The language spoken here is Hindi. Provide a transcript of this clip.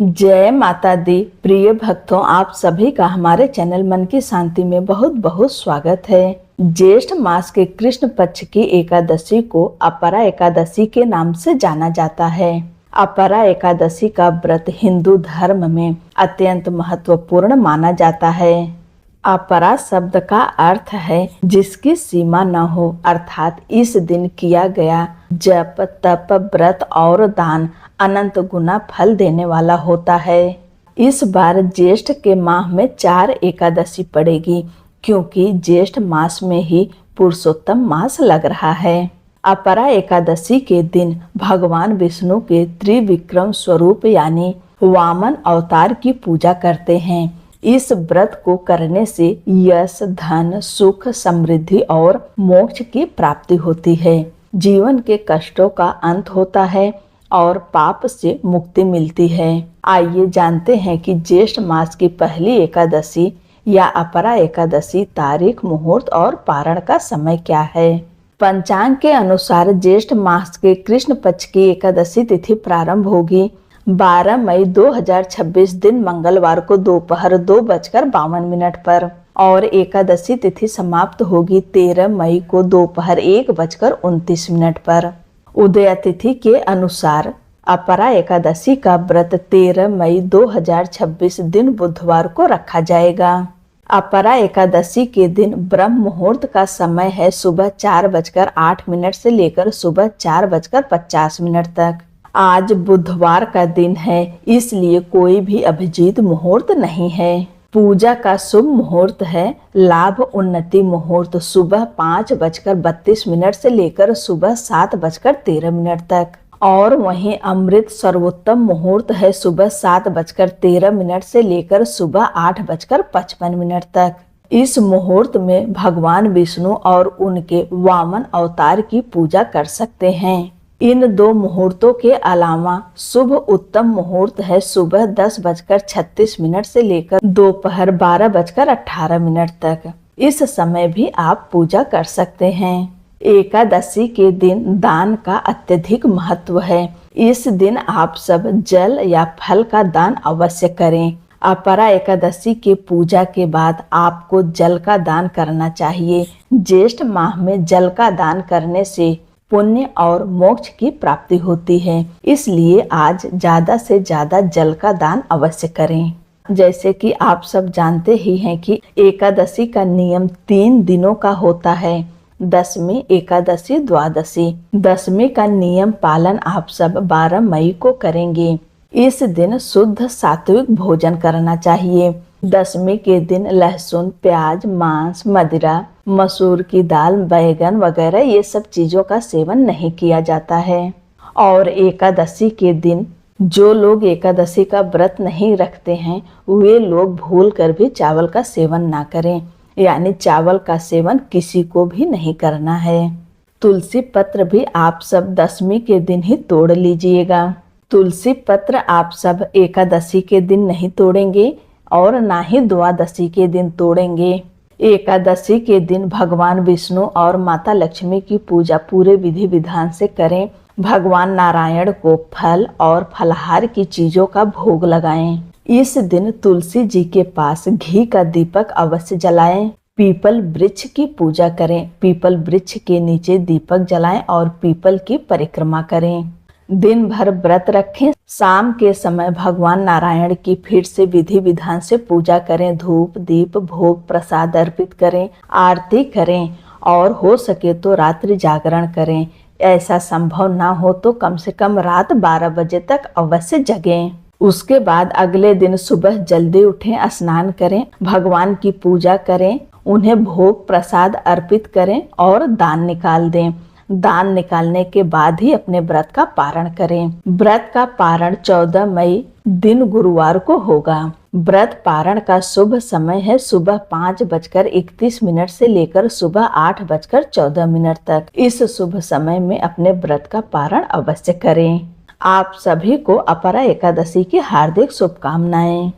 जय माता दी। प्रिय भक्तों, आप सभी का हमारे चैनल मन की शांति में बहुत बहुत स्वागत है। ज्येष्ठ मास के कृष्ण पक्ष की एकादशी को अपरा एकादशी के नाम से जाना जाता है। अपरा एकादशी का व्रत हिंदू धर्म में अत्यंत महत्वपूर्ण माना जाता है। अपरा शब्द का अर्थ है जिसकी सीमा न हो, अर्थात इस दिन किया गया जप तप व्रत और दान अनंत गुना फल देने वाला होता है। इस बार ज्येष्ठ के माह में 4 एकादशी पड़ेगी, क्योंकि ज्येष्ठ मास में ही पुरुषोत्तम मास लग रहा है। अपरा एकादशी के दिन भगवान विष्णु के त्रिविक्रम स्वरूप यानी वामन अवतार की पूजा करते हैं। इस व्रत को करने से यश, धन, सुख, समृद्धि और मोक्ष की प्राप्ति होती है। जीवन के कष्टों का अंत होता है और पाप से मुक्ति मिलती है। आइए जानते हैं कि ज्येष्ठ मास की पहली एकादशी या अपरा एकादशी तारीख, मुहूर्त और पारण का समय क्या है। पंचांग के अनुसार ज्येष्ठ मास के कृष्ण पक्ष की एकादशी तिथि प्रारंभ होगी 12 मई 2026 दिन मंगलवार को दोपहर 2:52 पर और एकादशी तिथि समाप्त होगी 13 मई को दोपहर 1:29 पर। उदय तिथि के अनुसार अपरा एकादशी का व्रत 13 मई 2026 दिन बुधवार को रखा जाएगा। अपरा एकादशी के दिन ब्रह्म मुहूर्त का समय है सुबह 4:08 से लेकर सुबह 4:50 तक। आज बुधवार का दिन है, इसलिए कोई भी अभिजीत मुहूर्त नहीं है। पूजा का शुभ मुहूर्त है लाभ उन्नति मुहूर्त सुबह 5:32 से लेकर सुबह 7:13 तक और वहीं अमृत सर्वोत्तम मुहूर्त है सुबह 7:13 से लेकर सुबह 8:55 तक। इस मुहूर्त में भगवान विष्णु और उनके वामन अवतार की पूजा कर सकते हैं। इन 2 मुहूर्तों के अलावा शुभ उत्तम मुहूर्त है सुबह 10:36 से लेकर दोपहर 12:18 तक। इस समय भी आप पूजा कर सकते हैं। एकादशी के दिन दान का अत्यधिक महत्व है। इस दिन आप सब जल या फल का दान अवश्य करें। अपरा एकादशी के पूजा के बाद आपको जल का दान करना चाहिए। ज्येष्ठ माह में जल का दान करने से पुण्य और मोक्ष की प्राप्ति होती है, इसलिए आज ज्यादा से ज्यादा जल का दान अवश्य करें। जैसे कि आप सब जानते ही हैं कि एकादशी का नियम 3 दिनों का होता है, दशमी, एकादशी, द्वादशी। दशमी का नियम पालन आप सब 12 मई को करेंगे। इस दिन शुद्ध सात्विक भोजन करना चाहिए। दशमी के दिन लहसुन, प्याज, मांस, मदिरा, मसूर की दाल, बैगन वगैरह ये सब चीजों का सेवन नहीं किया जाता है। और एकादशी के दिन जो लोग एकादशी का व्रत नहीं रखते हैं वे लोग भूल कर भी चावल का सेवन ना करें, यानी चावल का सेवन किसी को भी नहीं करना है। तुलसी पत्र भी आप सब दशमी के दिन ही तोड़ लीजिएगा। तुलसी पत्र आप सब एकादशी के दिन नहीं तोड़ेंगे और ना ही द्वादशी के दिन तोड़ेंगे। एकादशी के दिन भगवान विष्णु और माता लक्ष्मी की पूजा पूरे विधि विधान से करें। भगवान नारायण को फल और फलाहार की चीजों का भोग लगाएं। इस दिन तुलसी जी के पास घी का दीपक अवश्य जलाएं। पीपल वृक्ष की पूजा करें। पीपल वृक्ष के नीचे दीपक जलाएं और पीपल की परिक्रमा करें। दिन भर व्रत रखें। शाम के समय भगवान नारायण की फिर से विधि विधान से पूजा करें। धूप दीप भोग प्रसाद अर्पित करें, आरती करें और हो सके तो रात्रि जागरण करें। ऐसा संभव ना हो तो कम से कम रात 12 बजे तक अवश्य जगें। उसके बाद अगले दिन सुबह जल्दी उठें, स्नान करें, भगवान की पूजा करें, उन्हें भोग प्रसाद अर्पित करें और दान निकाल दें। दान निकालने के बाद ही अपने व्रत का पारण करें। व्रत का पारण 14 मई दिन गुरुवार को होगा। व्रत पारण का शुभ समय है सुबह 5:31 से लेकर सुबह 8:14 तक। इस शुभ समय में अपने व्रत का पारण अवश्य करें। आप सभी को अपरा एकादशी की हार्दिक शुभकामनाएं।